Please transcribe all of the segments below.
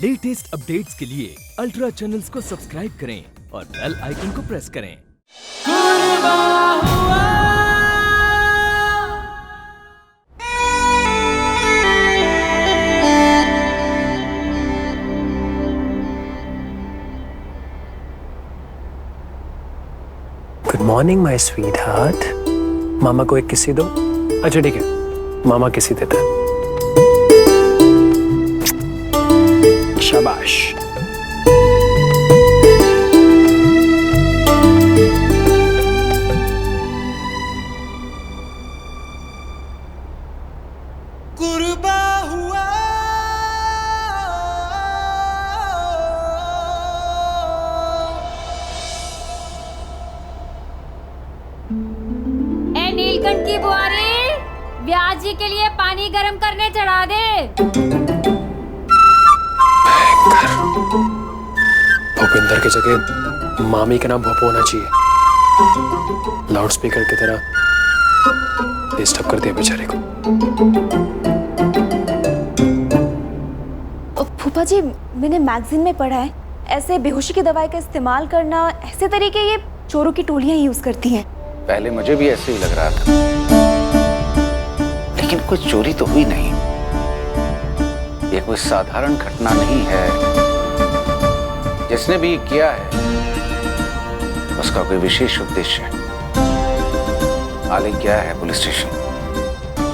Latest updates के लिए ultra channels को सब्सक्राइब करें और बेल आइकन को प्रेस करें। Good morning my sweetheart. मामा को एक किसी दो। अच्छा ठीक है, मामा किसी देता है। शाबाश। कुर्बा हुआ ए नीलकंठ की बुआरी, व्यास जी के लिए पानी गर्म करने चढ़ा दे। भूपिंदर की जगह मामी का नाम भोपो होना चाहिए। लाउड स्पीकर की तरह डिस्टर्ब कर दिया बेचारे को। फूफा जी, मैंने मैगजीन में पढ़ा है ऐसे बेहोशी की दवाई का इस्तेमाल करना, ऐसे तरीके ये चोरों की टोलियां यूज करती हैं। पहले मुझे भी ऐसे ही लग रहा था, लेकिन कोई चोरी तो हुई नहीं। ये कोई साधारण घटना नहीं है। जिसने भी किया है उसका कोई विशेष उद्देश्य है। आलिंग गया है पुलिस स्टेशन।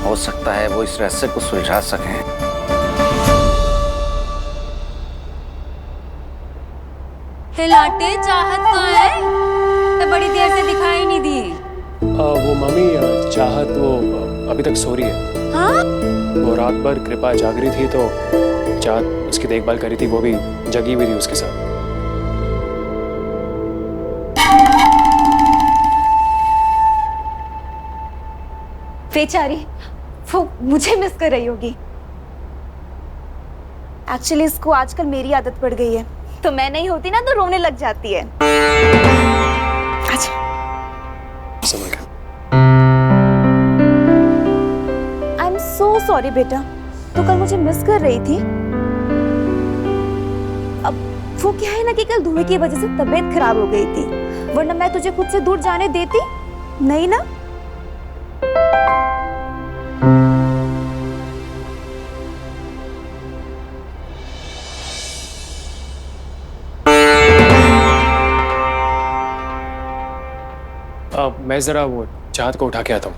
हो सकता है वो इस रहस्य को सुलझा सकें। लाटे चाहत कहाँ है? तो बड़ी देर से दिखाई नहीं दी। वो मामी चाहत वो अभी तक सो रही है। हाँ? वो रात भर कृपा जाग रही थी तो चाहत उसकी देखभाल करी थी। वो भी जगी हुई थी उसके साथ। बेचारी, वो मुझे मिस कर रही होगी। एक्चुअली इसको आजकल मेरी आदत पड़ गई है, तो मैं नहीं होती ना तो रोने लग जाती है। अच्छा समझ गया। आई एम सो सॉरी बेटा, तो कल मुझे मिस कर रही थी। अब वो क्या है ना कि कल धुएं की वजह से तबीयत खराब हो गई थी, वरना मैं तुझे खुद से दूर जाने देती नहीं ना। मैं जरा वो चाहत को उठा के आता हूँ।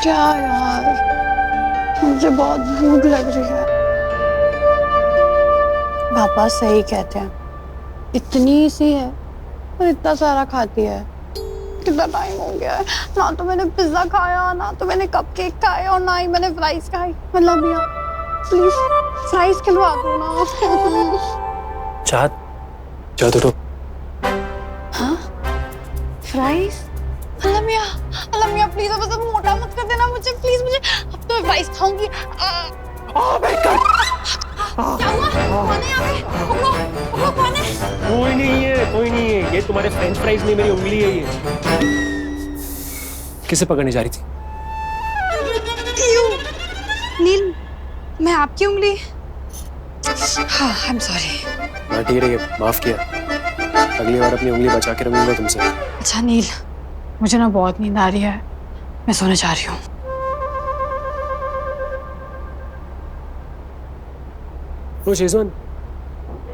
क्या यार, मुझे बहुत भूख लग रही है। पापा सही कहते हैं, इतनी सी है और इतना सारा खाती है। कितना टाइम हो गया है, ना तो मैंने पिज्जा खाया, ना तो मैंने कपकेक खाए और ना ही मैंने फ्राइज खाई। मतलब यार प्लीज फ्राइज खिलवा दो ना। चाहत चाहत उठो। हाँ फ्राइज? अलमिया प्लीज अब सब मोटा मत कर देना मुझे, प्लीज। मुझे अब तो मैं फ्राइज खाऊंगी। क्या हुआ? कौन है यहाँ पे? पकड़ो, कौन है? कोई नहीं है, कोई नहीं है। ये तुम्हारे फ्रेंच फ्राइज नहीं, मेरी उंगली है ये। किसे पकड़ने जा रही थी? नील, मैं आपकी उंगली? हाँ, आई एम सॉरी। हाँ ठीक है, माफ किया। अगली बार अपनी उंगली बचा के रखूंगा तुमसे। अच्छा नील, मुझे ना बहुत नींद आ रही है, मैं सोने जा रही हूँ। तो शेजवान,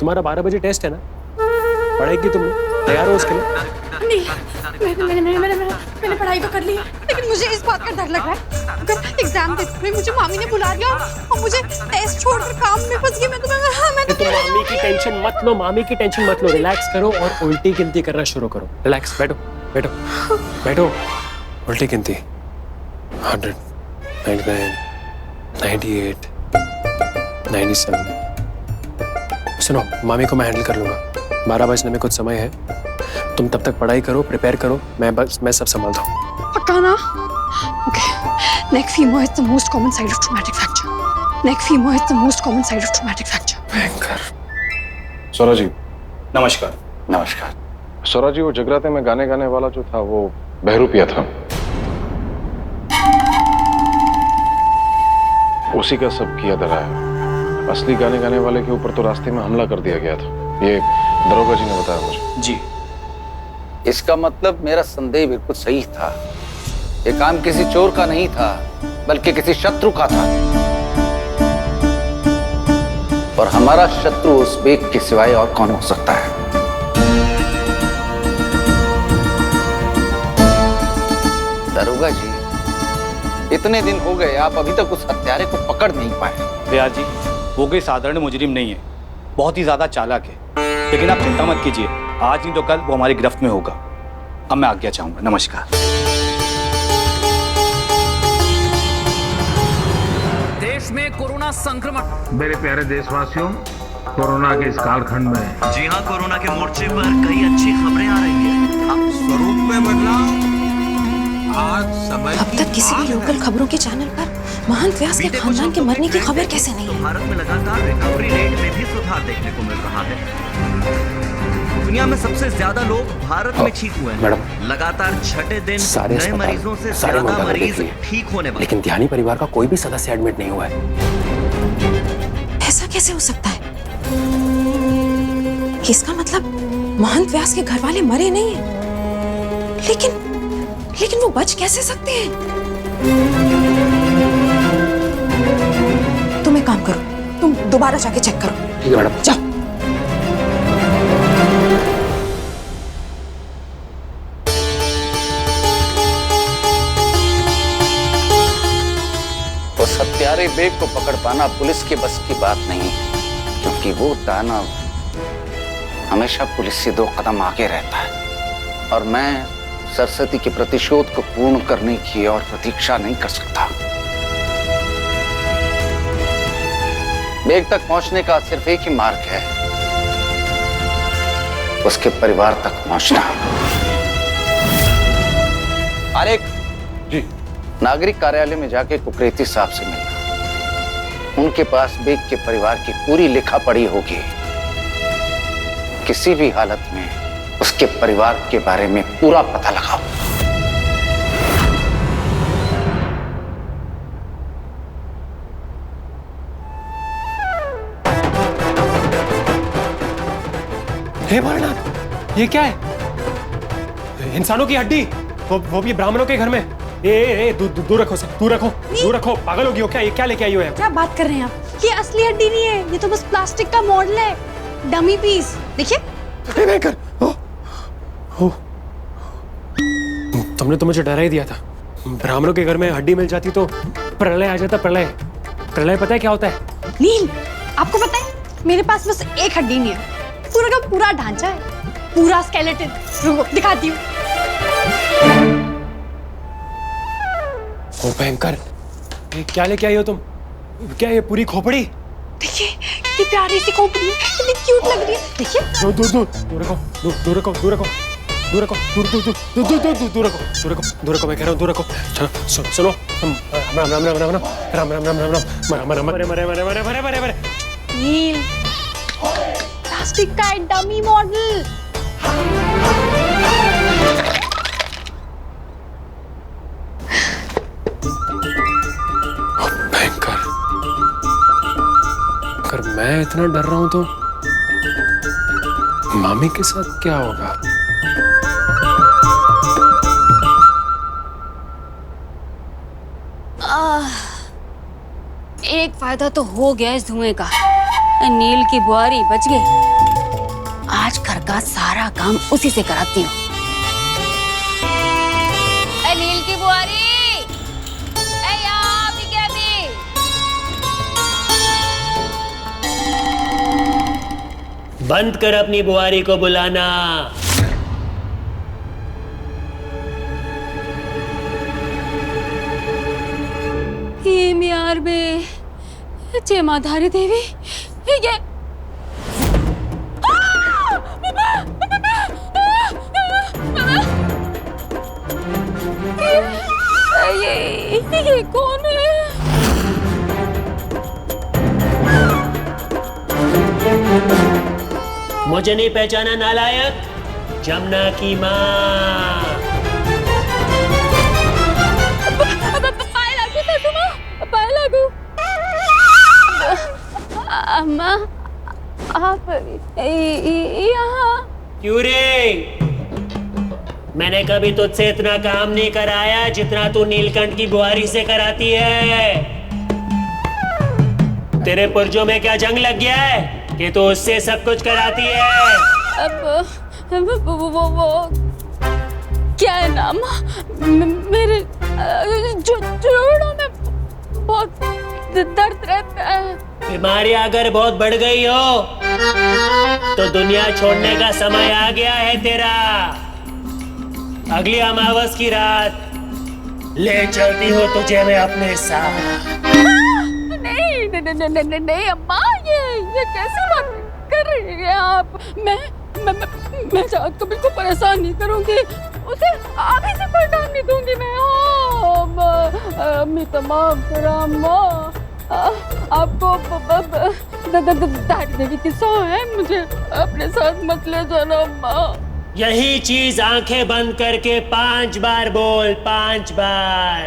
तुम्हारा 12 बजे टेस्ट है ना? पढ़ाई तुम तैयार हो उसके लिए? नहीं, मैंने पढ़ाई तो कर ली है, लेकिन मुझे इस बात का डर लग रहा है अगर एग्जाम देते हुए मुझे मामी ने बुला लिया और मुझे टेस्ट छोड़कर काम में फंस गई। मैं तो मामी की टेंशन मत लो, मामी की टेंशन मत लो। रिलैक्स करो और उल्टी गिनती करना शुरू करो। रिलैक्स, बैठो बैठो बैठो। उल्टी गिनती 100, 99, 98, 97, सुनो, मामी को मैं हैंडल कर लूंगा। 12 बजने में कुछ समय है, तुम तब तक पढ़ाई करो, प्रिपेयर करो, मैं सब संभालता हूँ। पक्का ना? Okay. Neck femur is the most common side of traumatic fracture. Neck femur is the most common side of traumatic fracture. भयंकर। सौरभ जी नमस्कार। नमस्कार। सौरभ जी, वो जगराते में गाने गाने वाला जो था वो बहरूपिया था, उसी का सब किया धरा है। असली गाने गाने वाले के ऊपर तो रास्ते में हमला कर दिया गया था, ये दरोगा जी ने बताया मुझे। जी, इसका मतलब मेरा संदेह बिल्कुल सही था। ये काम किसी चोर का नहीं था, बल्कि किसी शत्रु का था। और हमारा शत्रु उस बेग के सिवाय और कौन हो सकता है? दरोगा जी, इतने दिन हो गए, आप अभी तक उस हत्यारे को पकड़ नहीं पाए। रियाज जी, वो कोई साधारण मुजरिम नहीं है, बहुत ही ज्यादा चालाक है। लेकिन आप चिंता मत कीजिए, आज नहीं तो कल वो हमारी गिरफ्त में होगा। अब मैं आज्ञा चाहूंगा। नमस्कार। देश में कोरोना संक्रमण। मेरे प्यारे देशवासियों, कोरोना के इस कालखंड में जी हाँ, कोरोना के मोर्चे पर कई अच्छी खबरें आ रही है। अब स्वरूप में बदलाव। आज समय अब तक किसी भी लोकल खबरों के चैनल पर महंत व्यास के खानदान के मरने की खबर कैसे नहीं है? भारत में लगातार रिकवरी रेट में भी सुधार देखने को मिल रहा है। दुनिया में सबसे ज्यादा लोग भारत में ठीक हुए हैं। लगातार छठे दिन नए मरीजों से ज्यादा मरीज ठीक होने वाले। लेकिन ध्यानी परिवार का कोई भी सदस्य एडमिट नहीं हुआ है। ऐसा कैसे हो सकता है? इसका मतलब महंत व्यास के घर वाले मरे नहीं हैं। लेकिन वो बच कैसे सकते हैं? तुम एक काम करो, तुम दोबारा जाके चेक करो। ठीक है मैडम। जाओ। उस हत्यारे बेग को पकड़ पाना पुलिस के बस की बात नहीं है, क्योंकि वो दानव हमेशा पुलिस से 2 कदम आगे रहता है। और मैं सरस्वती के प्रतिशोध को पूर्ण करने की और प्रतीक्षा नहीं कर सकता। बेग तक पहुंचने का सिर्फ एक ही मार्ग है, उसके परिवार तक पहुंचना। आरेख जी। नागरिक कार्यालय में जाके कुकरेती साहब से मिलना। उनके पास बेग के परिवार की पूरी लिखा पड़ी होगी। किसी भी हालत में उसके परिवार के बारे में पूरा पता लगाओ। हे भोलेनाथ, ये क्या है? इंसानों की हड्डी, वो भी ब्राह्मणों के घर में। दूर रखो सर, दूर रखो। पागल होगी हो क्या? ये क्या लेके आई हो? क्या बात कर रहे हैं आप? ये असली हड्डी नहीं है, ये तो बस प्लास्टिक का मॉडल है, डमी पीस। देखिए। तुमने तो मुझे डरा ही दिया था। ब्राह्मणों के घर में हड्डी मिल जाती तो प्रलय आ जाता। प्रलय पता है क्या होता है? नील, आपको पता है मेरे पास बस एक हड्डी नहीं है, पूरा का पूरा ढांचा है, पूरा स्केलेटन। रुको दिखाती हूँ। ओ भयंकर, ये क्या लेके आई हो तुम? क्या ये पूरी खोपड़ी? देखिए कितनी प्यारी सी खोपड़ी है, कितनी क्यूट लग रही है। देखिए। दूर रखो। मैं कह रहा हूँ दूर रखो। सुनो। राम। नील, प्लास्टिक का एक डमी मॉडल। भयंकर। अगर मैं इतना डर रहा हूं तो मामी के साथ क्या होगा? एक फायदा तो हो गया इस धुएं का। नील की बुआरी बच गई। आज घर का सारा काम उसी से कराती हूँ। नील की बुआरी, यहाँ भी क्या भी? बंद कर अपनी बुआरी को बुलाना। ये म्यार में जय माधारी देवी, ये ये कौन है? मुझे नहीं पहचाना नालायक? जमुना की माँ। पाए लागू था तुम, पाए लागू। अम्मा आप यहाँ क्यों रे? मैंने कभी तुझसे इतना काम नहीं कराया जितना तू नीलकंठ की बुआरी से कराती है। तेरे पुर्जों में क्या जंग लग गया है कि तू उससे सब कुछ कराती है? अब वो क्या है नाम? मेरे जोड़ों में बहुत दर्द रहता है। बीमारी अगर बहुत बढ़ गई हो तो दुनिया छोड़ने का समय आ गया है तेरा। अगली अमावस की रात ले चलती हो तुझे मैं अपने साथ। नहीं नहीं नहीं नहीं नहीं नहीं अम्मा, ये कैसी बात कर रही है आप? मैं जात को बिल्कुल परेशान नहीं करूंगी, उसे आगे से कोई काम नहीं दूंगी मैं। मैं तमाम अम्मा आपको दादी देवी की सौ है, मुझे अपने साथ मत ले जाना अम्मा। यही चीज आंखें बंद करके 5 बार बोल, 5 बार।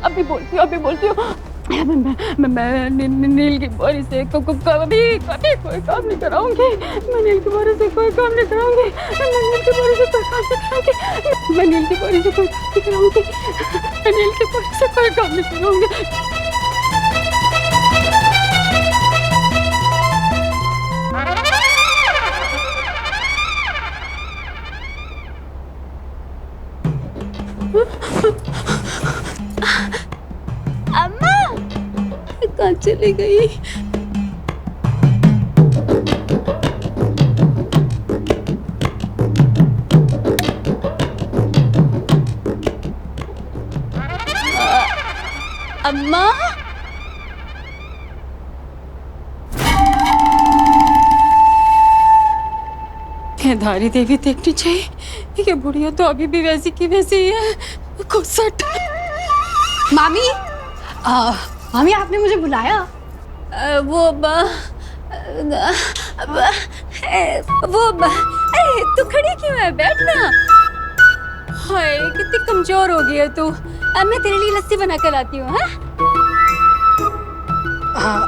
अभी बोलती हूँ। मैं नील की बुआरी से कभी कोई काम नहीं कराऊंगी। मैं नील की बुआरी से कोई काम नहीं कराऊंगी। मैं नील की बुआरी से कोई काम नहीं कराऊंगी। मैं नील की बुआरी से कोई काम नहीं कराऊंगी। मैं नील की बुआरी से कोई काम नहीं कराऊंगी। अम्मा कहाँ चली गई? अम्मा धारी देवी देखनी चाहिए। ये बुढ़िया तो अभी भी वैसी की वैसी ही है। कुसट। मामी, मामी आपने मुझे बुलाया? अरे तू खड़ी क्यों है? बैठना। हाय कितनी कमजोर हो गई है तू। अब मैं तेरे लिए लस्सी बना कर लाती हूँ।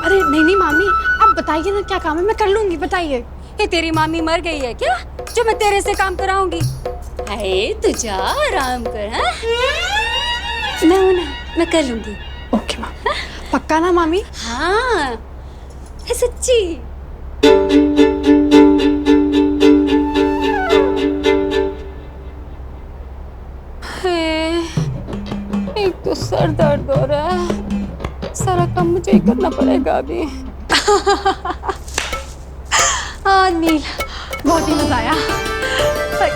अरे नहीं मामी, आप बताइए ना क्या काम है, मैं कर लूंगी, बताइए। ये तेरी मामी मर गई है क्या जो मैं तेरे से काम कराऊंगी? हाय तू जा आराम कर। ना मैं कर लूंगी। ओके माँ, पक्का ना मामी? हाँ है सच्ची। एक तो सर दर्द हो रहा है, सारा काम मुझे ही करना पड़ेगा अभी। हाँ नील, बहुत ही मजा आया।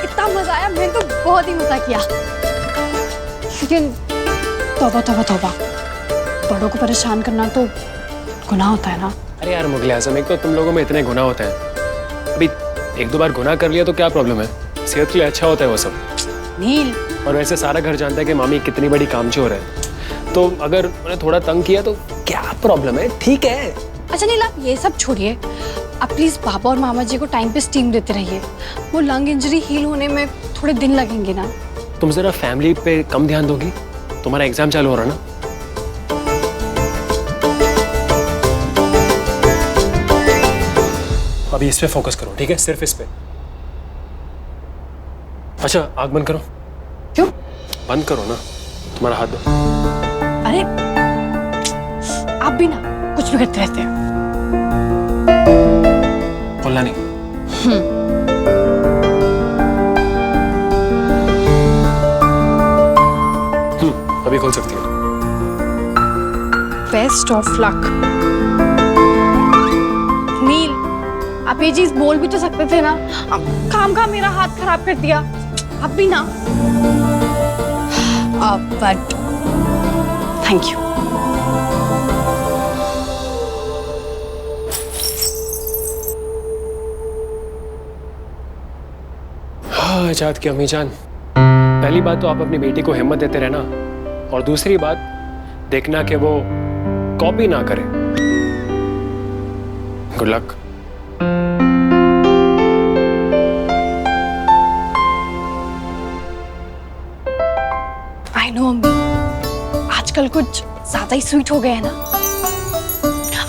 इतना मजा आया, मैंने तो बहुत ही मजा किया। लेकिन तौबा तौबा तौबा, बड़ों को परेशान करना तो गुनाह होता है ना। अरे यार मुगले आजम, एक तो तुम लोगों में इतने गुनाह होते हैं। अभी 1-2 बार गुनाह कर लिया तो क्या प्रॉब्लम है? सेहत के लिए अच्छा होता है वो सब। नील, और वैसे सारा घर जानता है कि मामी कितनी बड़ी कामचोर है, तो अगर उन्हें थोड़ा तंग किया तो क्या प्रॉब्लम है? ठीक है। अच्छा नील, आप ये सब छोड़िए, आप प्लीज पापा और मामा जी को टाइम पे स्टीम देते रहिए। वो लंग इंजरी हील होने में थोड़े दिन लगेंगे ना। तुम जरा फैमिली पे कम ध्यान दोगी? तुम्हारा एग्जाम चालू हो रहा ना। अभी इस पे फोकस करो, ठीक है? सिर्फ इस पे। अच्छा आग बंद करो। क्यों? बंद करो ना, तुम्हारा हाथ दो। अरे आप भी ना कुछ भी करते रहते हैं। बोलना नहीं। अभी खोल सकती हो। Best of luck. नील, आप ये चीज बोल भी तो सकते थे ना। काम का मेरा हाथ खराब कर दिया। आप भी ना। But thank you. हाँ जात की अम्मी जान, पहली बात तो आप अपनी बेटी को हिम्मत देते रहना, और दूसरी बात देखना कि वो कॉपी ना करे। Good luck. आई नो अम्मी, आजकल कुछ ज्यादा ही स्वीट हो गए हैं ना।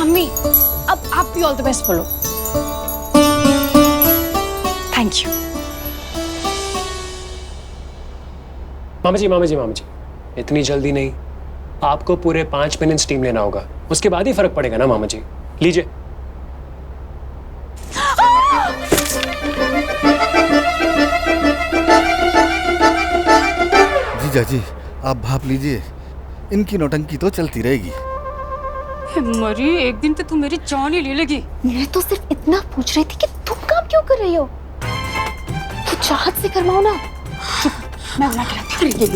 अम्मी, अब आप भी ऑल द बेस्ट बोलो। Thank you. मामा जी, मामा जी, मामा जी, इतनी जल्दी नहीं, आपको पूरे 5 मिनट स्टीम लेना होगा, उसके बाद ही फर्क पड़ेगा ना मामा जी। लीजिए। जीजा जी, आप भाप लीजिए, इनकी नौटंकी तो चलती रहेगी। मरी, एक दिन तो तू मेरी जान ही ले लेगी। मैं तो सिर्फ इतना पूछ रही थी कि तुम काम क्यों कर रही हो? तू चाहत से करवाओ ना। मैं मना कर ये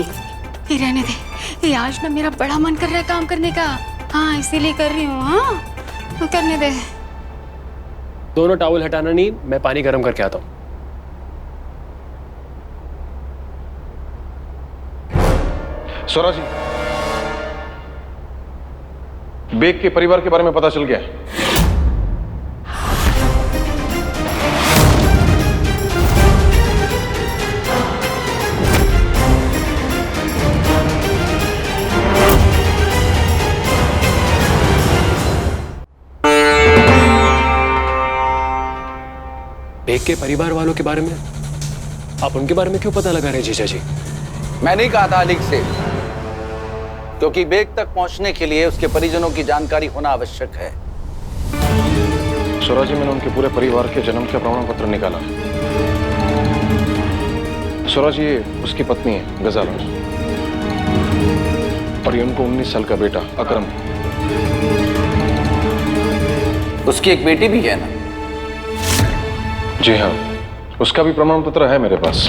रहने दे। ये आज ना मेरा बड़ा मन कर रहा है काम करने का। हाँ, इसीलिए कर रही हूँ। हाँ, करने दे। दोनों टॉवल हटाना नहीं, मैं पानी गर्म करके आता हूँ। स्वरा जी, बेग के परिवार के बारे में पता चल गया है। बेग के परिवार वालों के बारे में? आप उनके बारे में क्यों पता लगा रहे जीजा जी? मैं नहीं कहा था अलीक से, क्योंकि बेग तक पहुंचने के लिए उसके परिजनों की जानकारी होना आवश्यक है। स्वरा जी, मैंने उनके पूरे परिवार के जन्म का प्रमाण पत्र निकाला। स्वरा जी, ये उसकी पत्नी है गजाला, और ये उनको 19 साल का बेटा अकरम। उसकी एक बेटी भी है ना? जी हाँ, उसका भी प्रमाण पत्र है मेरे पास।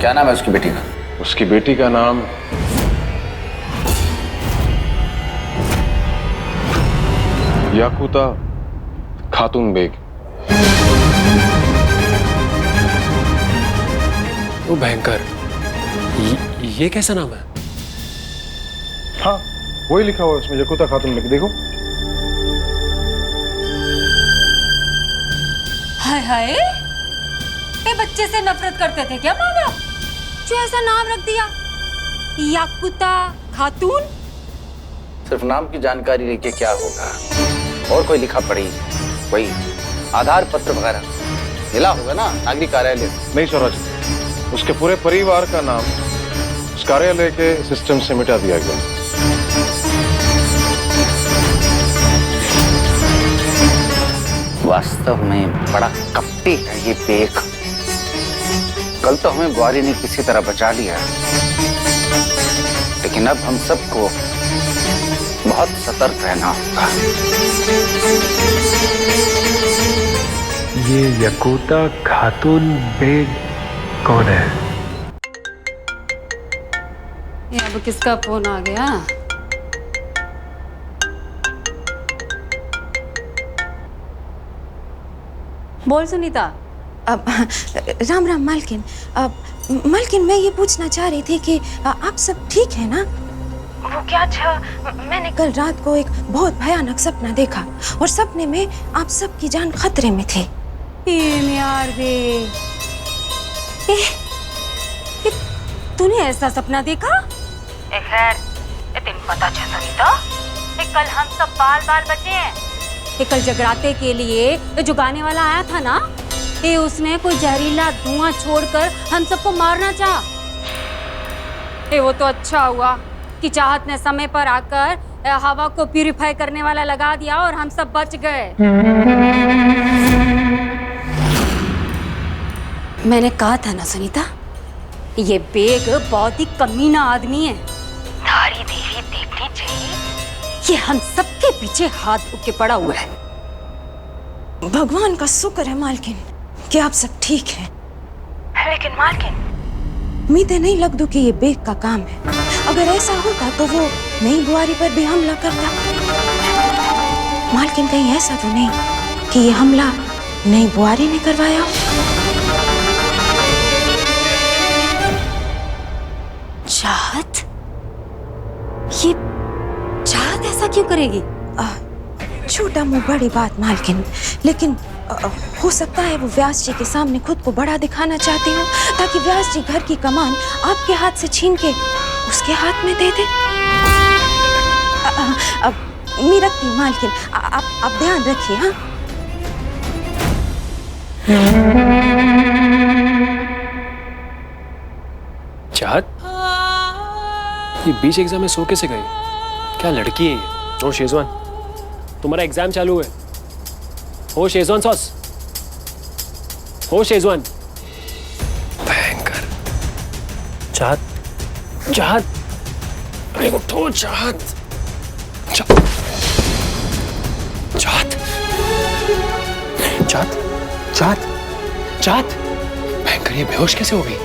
क्या नाम है उसकी बेटी का? उसकी बेटी का नाम याकूता खातून बेग। वो भयंकर, ये कैसा नाम है? हाँ, वही लिखा हुआ है उसमें, याकूता खातून बेग। देखो। हाय हाय, ये बच्चे से नफरत करते थे क्या माँ बाप, जो ऐसा नाम रख दिया याकूता खातून? सिर्फ नाम की जानकारी लेके क्या होगा, और कोई लिखा पढ़ी, कोई आधार पत्र वगैरह मिला होगा ना नागरिक कार्यालय से? नहीं स्वराज, उसके पूरे परिवार का नाम उस कार्यालय के सिस्टम से मिटा दिया गया। वास्तव में बड़ा कपटी है ये बेग। कल तो हमें बुआरी ने किसी तरह बचा लिया, लेकिन अब हम सबको बहुत सतर्क रहना होगा। ये याकूता खातून बेग कौन है? ये अब किसका फोन आ गया? बोल सुनीता। अब राम राम मालकिन। अब मालकिन, मैं ये पूछना चाह रही थी कि आप सब ठीक है ना? वो क्या था, मैंने कल रात को एक बहुत भयानक सपना देखा, और सपने में आप सबकी जान खतरे में थी। यार बे, तूने ऐसा सपना देखा? खैर, तेन पता चल सुनीता, कल हम सब बाल बाल बचे हैं। कल जगराते के लिए जो गाने वाला आया था ना, ये उसने कोई जहरीला धुआं छोड़कर हम सबको मारना चाहा। वो तो अच्छा हुआ कि चाहत ने समय पर आकर हवा को प्यूरिफाई करने वाला लगा दिया और हम सब बच गए। मैंने कहा था ना सुनीता, ये बेग बहुत ही कमीना आदमी है। नारी देवी देखनी चाहिए। ये हम सबके पीछे हाथ धो के पड़ा हुआ है। भगवान का शुक्र है मालकिन कि आप सब ठीक हैं। लेकिन मालकिन, उम्मीद नहीं लग दो कि ये बेग का काम है। अगर ऐसा होता तो वो नई बुआरी पर भी हमला करता। मालकिन, कहीं ऐसा तो नहीं कि ये हमला नई बुआरी ने करवाया? चाहत? ये चाहत ऐसा क्यों करेगी? छोटा मुंह बड़ी बात मालकिन, लेकिन हो सकता है वो व्यास जी के सामने खुद को बड़ा दिखाना चाहती हो, ताकि व्यास जी घर की कमान आपके हाथ से छीन के उसके हाथ में दे दे। अब मैं रखती हूँ मालकिन, आप ध्यान रखिए। हाँ, चाहत, ये बीच एग्जाम में सो कैसे गई? क्या लड़की है ये? ओ शेजवान, तुम्हारा एग्जाम चालू है। ओ शेजवान सॉस, ओ शेजवान। भयंकर। चाहत, चाहत, अरे उठो चाहत, चाहत, चाहत, चाहत, चाहत, चाहत। भयंकर, ये बेहोश कैसे हो गई?